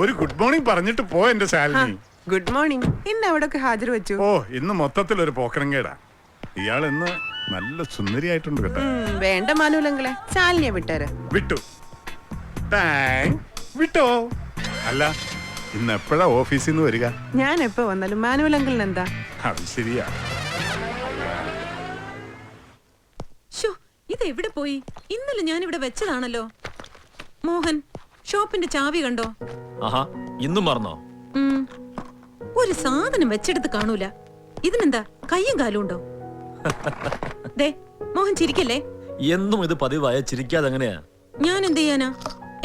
ഒരു good morning പറഞ്ഞിട്ട് പോ എന്റെ ശാലിനി. Good morning. ഇന്ന് എവിടൊക്കെ ഹാജർ വെച്ചു? ഓ, ഇന്ന് മൊത്തത്തിൽ ഒരു പോക്കരങ്കേടാ. ഇയാൾ ഇന്ന് നല്ല സുന്ദരിയായിട്ടുണ്ട് കേട്ടോ. വേണ്ട മാനുവലങ്ങളെ, ശാലിനിയെ വിട്ടേര്. വിട്ടു. വിട്ടോ? അല്ല, ഇന്ന് എപ്പോഴാ ഓഫീസിൽ നിന്ന് വരിക? ഞാൻ എപ്പോ വന്നാലും മാനുവലങ്ങളിന് എന്താ? അത് ശരിയാ. ഇത് എവിടെ പോയി? ഇന്നലെ ഞാൻ ഇവിടെ വെച്ചതാണല്ലോ. മോഹൻ, ഷോപ്പിന്റെ ചാവി കണ്ടോ? ആഹാ, ഇന്നും മറന്നോ? ഒരു സാധനം വെച്ചെടുത്ത് കാണൂല. ഇതിനെന്താ കയ്യും കാലും ഉണ്ടോ? ദേ മോഹൻ ചിരിക്കല്ലേ. എന്നും ഇത് പതിവായ ചിരിക്കാതെ എങ്ങനെയാ? ഞാൻ എന്ത് ചെയ്യാനാ?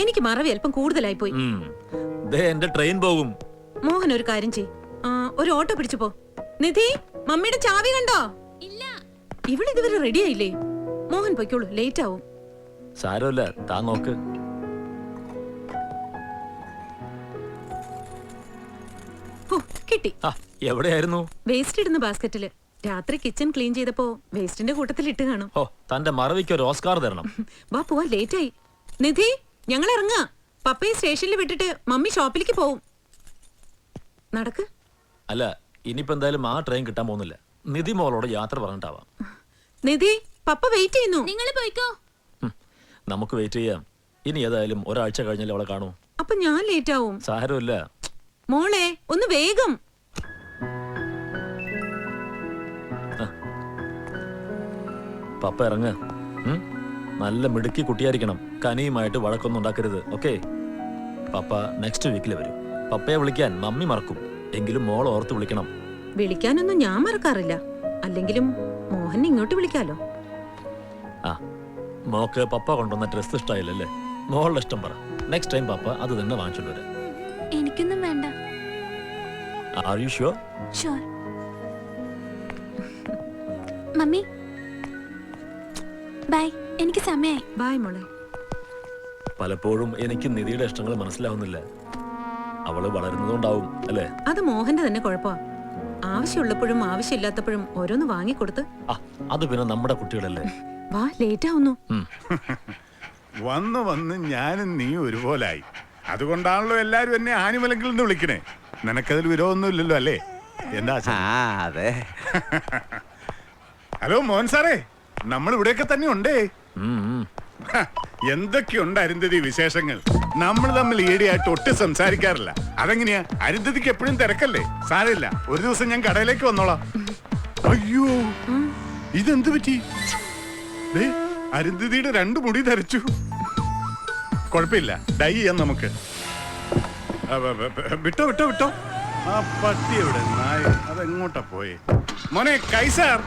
എനിക്ക് മറവി അല്പം കൂടുതലായി പോയി. എന്റെ ട്രെയിൻ പോകും. മോഹൻ ഒരു കാര്യം ചെയ്, ഒരു ഓട്ടോ പിടിച്ചു പോ. നിധി, മമ്മിയുടെ ചാവി കണ്ടോ? ഇല്ല. ഇവിടെ ഇതുവരെ റെഡി ആയില്ലേ? മോഹൻ പൊയ്ക്കോളൂ, ലേറ്റ് ആവും. സാരമില്ല, താ നോക്ക്. കിട്ടി. എവിടെയായിരുന്നു? വേസ്റ്റ് ഇടുന്ന ബാസ്ക്കറ്റില്. രാത്രി കിച്ചൺ ക്ലീൻ ചെയ്തപ്പോ വേസ്റ്റിന്റെ കൂട്ടത്തിൽ ഇട്ട് കാണും. ഓ, തന്റെ മറവിക്ക് ഒരു ഓസ്കാർ തരണം. വാ പോവാ, ലേറ്റ് ആയി. നിധി, ഞങ്ങൾ ഇറങ്ങാ. പപ്പയെ സ്റ്റേഷനിൽ വിട്ടിട്ട് മമ്മി ഷോപ്പിലേക്ക് പോവും. നടക്ക്. അല്ല, ഇനിയിപ്പോ എന്തായാലും ആ ട്രെയിൻ കിട്ടാൻ പോകുന്നില്ല. നിധി മോളോട് യാത്ര പറഞ്ഞിട്ടാവാം. നിധി, പപ്പ വെയിറ്റ് ചെയ്യുന്നു. നിങ്ങൾ പോയിക്കോ. നമുക്ക് വെയിറ്റ് ചെയ്യാം. ഇനി ഏതായാലും ഒരാഴ്ച കഴിഞ്ഞാലേ അവളെ കാണൂ. അപ്പൊ ഞാൻ ലേറ്റ് ആവും. സാരമില്ല മോളെ, ഒന്ന് വേഗം. പപ്പ ഇറങ്ങ. നല്ല മിടുക്കി കുട്ടിയായിരിക്കണം. കനിയുമായിട്ട് വഴക്കൊന്നും ഉണ്ടാക്കരുത്. ഓക്കെ? പപ്പ നെക്സ്റ്റ് വീക്കിൽ വരും. പപ്പയെ വിളിക്കാൻ മമ്മി മറക്കും. എങ്കിലും മോൾ ഓർത്ത് വിളിക്കണം. വിളിക്കാനൊന്നും ഞാൻ മറക്കാറില്ല. അല്ലെങ്കിലും മോഹൻ ഇങ്ങോട്ട് വിളിക്കാലോ. മോക്ക് പപ്പ കൊണ്ടുവന്ന ഡ്രസ് ഇഷ്ടമായില്ലല്ലേ? മോളുടെ ഇഷ്ടം പറ. നെക്സ്റ്റ് ടൈം പപ്പ അത് തന്നെ വാങ്ങിച്ചോണ്ട് വരാം. എനിക്കൊന്നും വേണ്ട. Are you sure? Sure. Mummy bye, എനിക്ക് സമയായി. ബൈ മോളെ. പലപ്പോഴും എനിക്ക് നിധിയുടെ ഇഷ്ടങ്ങൾ മനസ്സിലാവുന്നില്ല. അവള് വളരുന്നതുകൊണ്ടാവും അല്ലേ? അത് മോഹന്റെ തന്നെ കുഴപ്പമാ. ആവശ്യമുള്ളപ്പോഴും ആവശ്യമില്ലാത്തപ്പോഴും ഓരോന്ന് വാങ്ങിക്കൊടുത്ത്. അത് പിന്നെ നമ്മുടെ കുട്ടികളല്ലേ. വാ, ലേറ്റ് ആവുന്നു. വന്ന് വന്ന് ഞാനും നീ ഒരുപോലായി. അതുകൊണ്ടാണല്ലോ എല്ലാരും എന്നെ ആനിമലങ്കിൽ നിന്ന് വിളിക്കണേ. നിനക്കതിൽ വിരോധമൊന്നും ഇല്ലല്ലോ അല്ലേ? എന്താ? അതെ. ഹലോ മോഹൻ സാറേ, നമ്മൾ ഇവിടെയൊക്കെ തന്നെ ഉണ്ടേ. എന്തൊക്കെയുണ്ട് അരുന്ധതി വിശേഷങ്ങൾ? നമ്മൾ തമ്മിൽ ഈടെയായിട്ട് ഒട്ടും സംസാരിക്കാറില്ല. അതെങ്ങനെയാ? അരുന്ധതിക്ക് എപ്പോഴും തിരക്കല്ലേ? സാരമില്ല, ഒരു ദിവസം ഞാൻ കടയിലേക്ക് വന്നോളാം. അയ്യോ, ഇതെന്ത് പറ്റി? അരുന്ധതിയുടെ 2 മുടി ധരിച്ചു. കുഴപ്പമില്ല, ഡൈ ചെയ്യാം നമുക്ക്. വിട്ടോ വിട്ടോ വിട്ടോ. ആ പട്ടി എവിടെ? നായ അതെങ്ങോട്ടാ പോയെ? മോനെ കൈസാർ.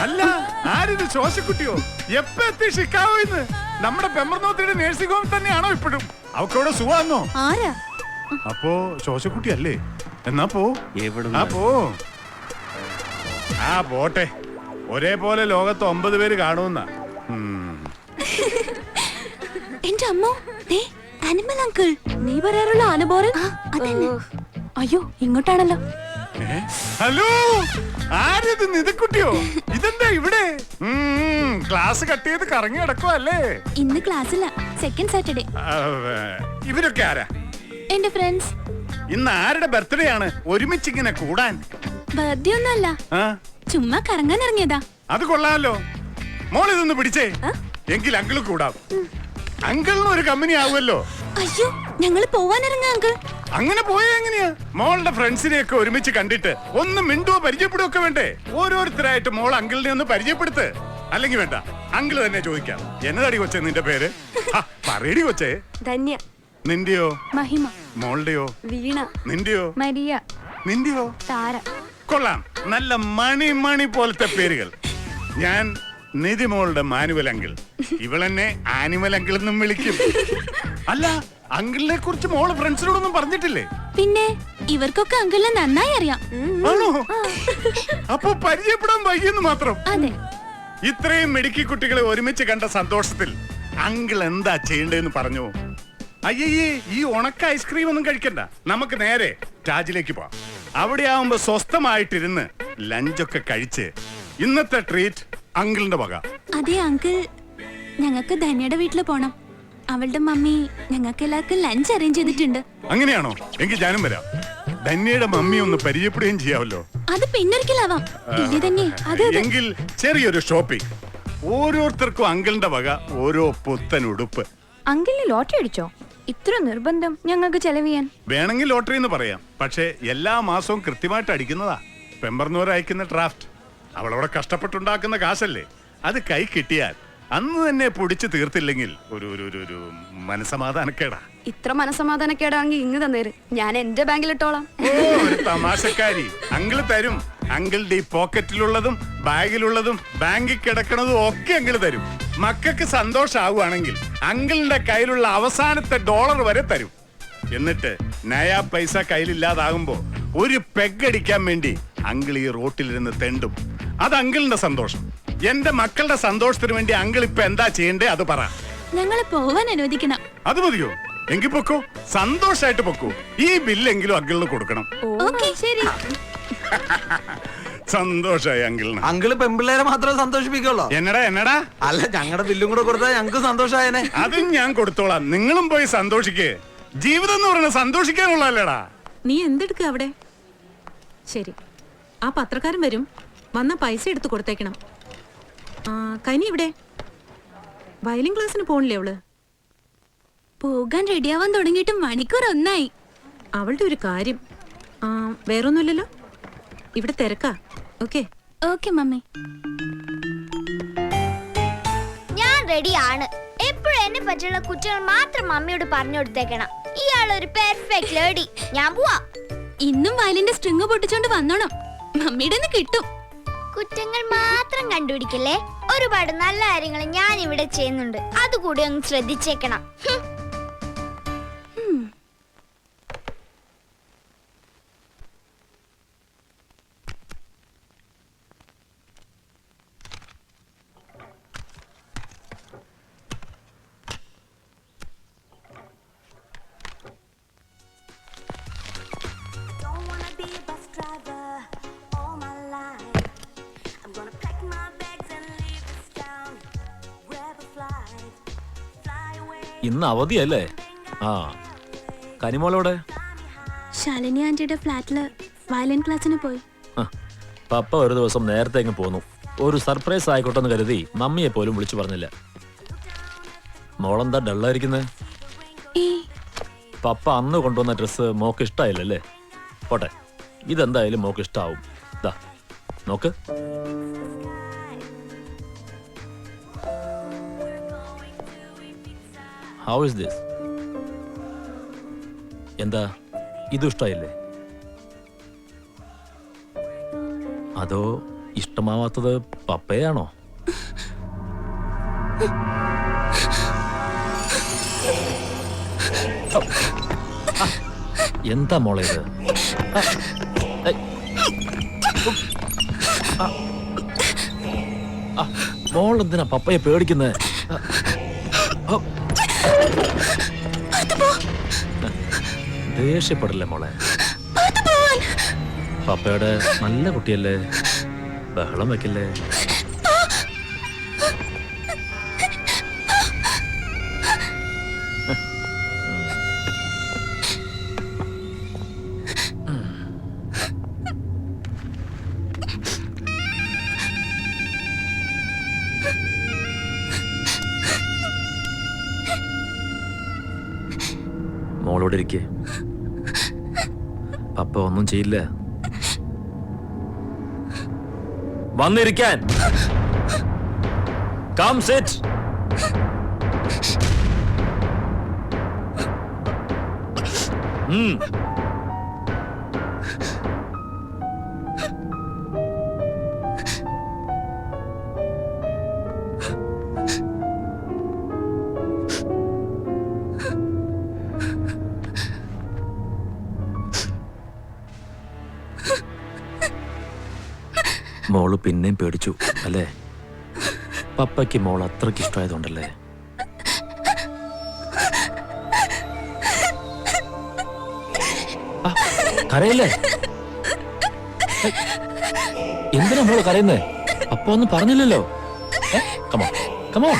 അല്ല, ആരിത്? ശോശക്കുട്ടിയോ? എപ്പ എത്തി ഷിക്കാഗോ? ഇന്ന് നമ്മുടെ പെമ്പർനോത്തിയുടെ നേഴ്സിംഗ് ഹോം തന്നെയാണോ ഇപ്പോഴും? അവക്കവിടെ സുഖാന്നോ? അപ്പോ ശോശക്കുട്ടി അല്ലേ? എന്നാ പോ. പോട്ടെ. ഒരേപോലെ ലോകത്ത് 9 പേര് കാണുന്ന. എന്റെ അമ്മോ, അനിമൽ അങ്കിൾ. നീ പറയാറുള്ള ആനബോറൻ? അയ്യോ, ഇങ്ങോട്ടാണല്ലോ. ഹലോ, ആരത്? നിധിക്കുട്ടിയോ? ഇതെന്താ ഇവിടെ? ക്ലാസ് കട്ട് ചെയ്ത് കറങ്ങി കിടക്കുവല്ലേ? ഇന്ന് ക്ലാസ്സില്ല, സെക്കൻഡ് സാറ്റർഡേ. ഇവരൊക്കെ ആരാ? എന്റെ ഫ്രണ്ട്സ്. ഇന്ന് ആരുടെ ബർത്ത്ഡേ ആണ്? ഒരുമിച്ച് ഇങ്ങനെ കൂടാൻ? ബർത്ത്ഡേ ഒന്നല്ല, ചുമ്മാ കറങ്ങാൻ ഇറങ്ങിയതാ. അത് കൊള്ളാമല്ലോ. മോൾ ഇതൊന്ന് പിടിച്ചേ, എങ്കിൽ അങ്കിള് കൂടാം. അങ്കിളിന് ഒരു കമ്പനി ആവുമല്ലോ. അയ്യോ, ഞങ്ങള് പോവാനിറങ്ങാ അങ്കിൾ. അങ്ങനെ പോയാ എങ്ങനെയാ? മോളുടെ ഫ്രണ്ട്സിനെയൊക്കെ ഒരുമിച്ച് കണ്ടിട്ട് ഒന്ന് മിണ്ടുവോ പരിചയപ്പെടുകയോ ഒക്കെ വേണ്ടേ? ഓരോരുത്തരായിട്ട് മോൾ അങ്കിളിനെ ഒന്ന് പരിചയപ്പെടുത്ത്. അല്ലെങ്കിൽ വേണ്ട, അങ്കിള് തന്നെ ചോദിക്കാം. എന്നതാടി കൊച്ചേ നിന്റെ പേര്? പറയടി കൊച്ചേ. ധന്യ. നിന്റെയോ? മഹിമ. മോളുടെയോ? വീണ. നിന്റെയോ? മരിയ. നിന്റെയോ? താര. കൊള്ളാം, നല്ല മണി പോലത്തെ പേരുകൾ. ഞാൻ നിധി മോളുടെ മാനുവൽ അങ്കിൾ. ഇവളെന്നെ ആനിമൽ അങ്കിൾ എന്നും വിളിക്കും. അല്ല, അങ്കിളിനെ കുറിച്ച് മോള് ഫ്രണ്ട്സിനോടൊന്നും പറഞ്ഞിട്ടില്ലേ? പിന്നെ ഇവർക്കൊക്കെ അങ്കിളിനെ നന്നായി അറിയാം. ആണോ? അപ്പൊ പരിചയപ്പെടാൻ വൈകിയെന്ന് മാത്രം. അതെ. ഇത്രയും മിടുക്കി കുട്ടികളെ ഒരുമിച്ച് കണ്ട സന്തോഷത്തിൽ അങ്കിൾ എന്താ ചെയ്യേണ്ടതെന്ന് പറഞ്ഞു. അയ്യേ, ഈ ഉണക്ക ഐസ്ക്രീം ഒന്നും കഴിക്കണ്ട. നമുക്ക് നേരെ ടാജിലേക്ക് പോവാം. അവിടെ ആവുമ്പോ സ്വസ്ഥമായിട്ടിരുന്ന് ലഞ്ചൊക്കെ കഴിച്ച് ഇന്നത്തെ ട്രീറ്റ് അങ്കിളിന്റെ വക. അതെ അങ്കിൾ, ഞങ്ങൾക്ക് ധന്യയുടെ വീട്ടിൽ പോണം. അവളുടെ മമ്മി ഞങ്ങൾക്ക് എല്ലാവർക്കും ലഞ്ച് അറേഞ്ച് ചെയ്തിട്ടുണ്ട്. അങ്ങനെയാണോ? എങ്കിൽ ഞാനും വരാം. ധന്യയുടെ മമ്മി ഒന്ന് പരിചയപ്പെടുകയും ചെയ്യാമല്ലോ. അത് പിന്നൊരിക്കലാവാം. ഇല്ലേ തന്നെ? അതെ അതെ. എങ്കിൽ ചെറിയൊരു ഷോപ്പിംഗ്. ഓരോരുത്തർക്കും അങ്കിളിന്റെ വക ഓരോ പുത്തൻ ഉടുപ്പ്. അങ്കിളിന് ലോട്ടറി അടിച്ചോ? ഇത്ര നിർബന്ധം ഞങ്ങൾക്ക് ചെലവ് ചെയ്യാൻ? വേണമെങ്കിൽ ലോട്ടറി എന്ന് പറയാം. പക്ഷെ എല്ലാ മാസവും കൃത്യമായിട്ട് അടിക്കുന്നതാ. പെമ്പർന്നൂർ അയക്കുന്ന ഡ്രാഫ്റ്റ്. അവളവിടെ കഷ്ടപ്പെട്ടുണ്ടാക്കുന്ന കാശല്ലേ, അത് കൈ കിട്ടിയാൽ അന്ന് തന്നെ പൊടിച്ചു തീർത്തില്ലെങ്കിൽ ഒരു ഒരു ഒരു ഒരു മനസമാധാനക്കേടാ. ഇത്ര മനസമാധാനക്കേടാണെങ്കിൽ ഇങ്ങ് തന്നേര്, ഞാൻ എന്റെ ബാങ്കിൽ ഇട്ടോളാം. ഓ, ഒരു തമാശക്കാരി. അങ്കിള് തരും. അങ്കിളുടെ ഈ പോക്കറ്റിലുള്ളതും ബാഗിലുള്ളതും ബാങ്കിൽ കിടക്കണതും ഒക്കെ അങ്കിള് തരും. മക്കൾക്ക് സന്തോഷാവുകയാണെങ്കിൽ അങ്കിളിന്റെ കയ്യിലുള്ള അവസാനത്തെ ഡോളർ വരെ തരും. എന്നിട്ട് നയാ പൈസ കയ്യിലില്ലാതാകുമ്പോ ഒരു പെഗടിക്കാൻ വേണ്ടി അങ്കിൾ ഈ റോട്ടിലിരുന്ന് തെണ്ടും. അത് അങ്കിളിന്റെ സന്തോഷം. എന്റെ മക്കളുടെ സന്തോഷത്തിന് വേണ്ടി അങ്കിൾ ഇപ്പൊ എന്താ ചെയ്യണ്ടേ അത് പറ. ഞങ്ങളെ പോവാൻ അനുവദിക്കണം. അത് മതിയോ? എങ്കിൽ പൊക്കോ, സന്തോഷായിട്ട് പൊക്കോ. ഈ ബില്ലെങ്കിലും അങ്കിളിന് കൊടുക്കണം. ഓക്കേ, ശരി. സന്തോഷായി അങ്കിളിന്. അങ്കിള് പെമ്പിള്ളേരെ മാത്രമേ സന്തോഷിപ്പിക്കുള്ളൂ. എന്നടാ അല്ല, ഞങ്ങളുടെ ബില്ലും കൂടെ കൊടുത്താൽ ഞങ്ങൾക്ക് സന്തോഷമായനെ. അതും ഞാൻ കൊടുത്തോളാം. നിങ്ങളും പോയി സന്തോഷിക്കേ. ജീവിതം എന്ന് പറയുന്നത് സന്തോഷിക്കാനുള്ളതല്ലേടാ. നീ എന്തെടുക്കുക അവിടെ? ശരി, ആ പത്രക്കാരൻ വരും. വന്ന പൈസ എടുത്ത് കൊടുത്തേക്കണം. കനി ഇവിടെ വയലിൻ ക്ലാസ്സിന് പോണില്ലേ അവള്? പോകാൻ റെഡിയാവാൻ തുടങ്ങിയിട്ട് മണിക്കൂർ ഒന്നായി. അവളുടെ ഒരു കാര്യം. വേറൊന്നുമില്ലല്ലോ? ഇവിടെ തിരക്കാ. Okay okay mummy. ഞാൻ റെഡിയാണ്. എപ്പോഴും എന്നെ പറ്റിയുള്ള കുറ്റങ്ങൾ മാത്രം മമ്മിയോട് പറഞ്ഞു കൊടുത്തേക്കണം. ഇയാളൊരു പെർഫെക്റ്റ് ലേഡി. ഞാൻ പോവാ. ഇന്നും വയലിന്റെ സ്ട്രിങ് പൊട്ടിച്ചോണ്ട് വന്നോണം. മമ്മിയുടെ കിട്ടും. കുറ്റങ്ങൾ മാത്രം കണ്ടുപിടിക്കല്ലേ. ഒരുപാട് നല്ല കാര്യങ്ങൾ ഞാൻ ഇവിടെ ചെയ്യുന്നുണ്ട്. അതുകൂടി ഒന്ന് ശ്രദ്ധിച്ചേക്കണം. ഇന്ന് അവധിയല്ലേ? ആ, കനിമോളോടെ? ശാലിനി ആന്റിയുടെ ഫ്ലാറ്റില് വയലിൻ ക്ലാസ്സിന് പോയി. പപ്പ ഒരു ദിവസം നേരത്തെ അങ്ങ് പോന്നു. ഒരു സർപ്രൈസ് ആയിക്കോട്ടെ എന്ന് കരുതി മമ്മിയെ പോലും വിളിച്ചു പറഞ്ഞില്ല. മോളെന്താ ഡള്ളായിരിക്കുന്നത്? പപ്പ അന്ന് കൊണ്ടുവന്ന ഡ്രസ്സ് മോക്ക് ഇഷ്ടായില്ലല്ലേ? പോട്ടെ, ഇതെന്തായാലും മോക്ക് ഇഷ്ടാവും. ദാ നോക്ക്. How is this? എന്താ, ഇത് ഇഷ്ടായില്ലേ? അതോ ഇഷ്ടമാവാത്തത് പപ്പയാണോ? എന്താ മോളെ ഇത്? മോളെന്തിനാ പപ്പയെ പേടിക്കുന്നത്? ദേഷ്യപ്പെടില്ലേ മോളെ? പപ്പയുടെ നല്ല കുട്ടിയല്ലേ, ബഹളം വെക്കില്ലേ? മോളോട് ഇരിക്കേ. പപ്പ ഒന്നും ചെയ്യില്ല. വന്നിരിക്കാൻ. Come sit. മോള് പിന്നെയും പേടിച്ചു അല്ലേ? പപ്പയ്ക്ക് മോൾ അത്രയ്ക്ക് ഇഷ്ടമായതുകൊണ്ടല്ലേ? കരയല്ലേ? എന്തിനാ മോള് കരയുന്നേ? അപ്പൊ ഒന്നും പറഞ്ഞില്ലല്ലോ. Come on come on.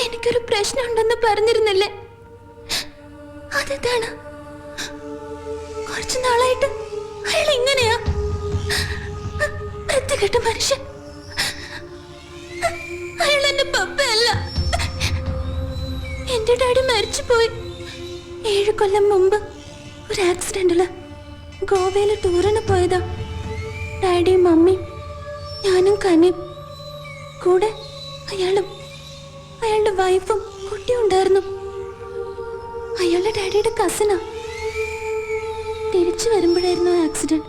എനിക്കൊരു പ്രശ്നമുണ്ടെന്ന് പറഞ്ഞിരുന്നില്ലേ? അതാണ് കുറച്ചു നാളായിട്ട് അയാൾ ഇങ്ങനെയാ. വൃത്തികെട്ട മനുഷ്യൻ. അയാൾ എന്റെ പപ്പയല്ല. എന്റെ ഡാഡി മരിച്ചുപോയി 7 കൊല്ലം മുമ്പ് ഒരു ആക്സിഡന്റില്. ഗോവയില് ടൂറിന് പോയതാ. ഡാഡിയും മമ്മിയും ഞാനും കനിയും കൂടെ അയാളും അയാളുടെ വൈഫും കുട്ടിയും ഉണ്ടായിരുന്നു. അയാളുടെ ഡാഡിയുടെ കസിനാ. തിരിച്ചു വരുമ്പോഴായിരുന്നു ആക്സിഡന്റ്.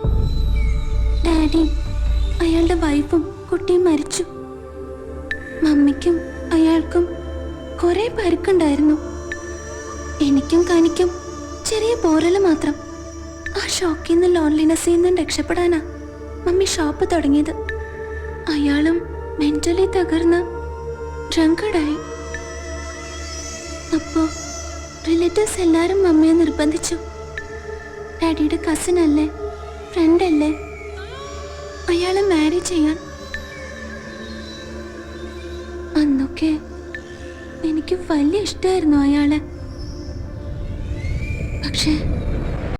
ഡാഡിയും അയാളുടെ വൈഫും കുട്ടിയും മരിച്ചു. മമ്മിക്കും അയാൾക്കും കുറെ പരുക്കുണ്ടായിരുന്നു. എനിക്കും കനിക്കും ചെറിയ പോറല് മാത്രം. ആ ഷോക്കിൽ നിന്ന് ലോൺലിനെസ്സിൽ നിന്നും രക്ഷപ്പെടാനാ മമ്മി ഷോപ്പ് തുടങ്ങിയത്. അയാളും മെന്റലി തകർന്ന് ഡ്രങ്കഡായി. അപ്പോ റിലേറ്റീവ്സ് എല്ലാരും മമ്മിയെ നിർബന്ധിച്ചു. ഡാഡിയുടെ കസിൻ അല്ലേ, ഫ്രണ്ട് അല്ലേ, അയാളെ മാരി ചെയ്യാൻ. അന്നൊക്കെ എനിക്ക് വലിയ ഇഷ്ടമായിരുന്നു അയാളെ. പക്ഷേ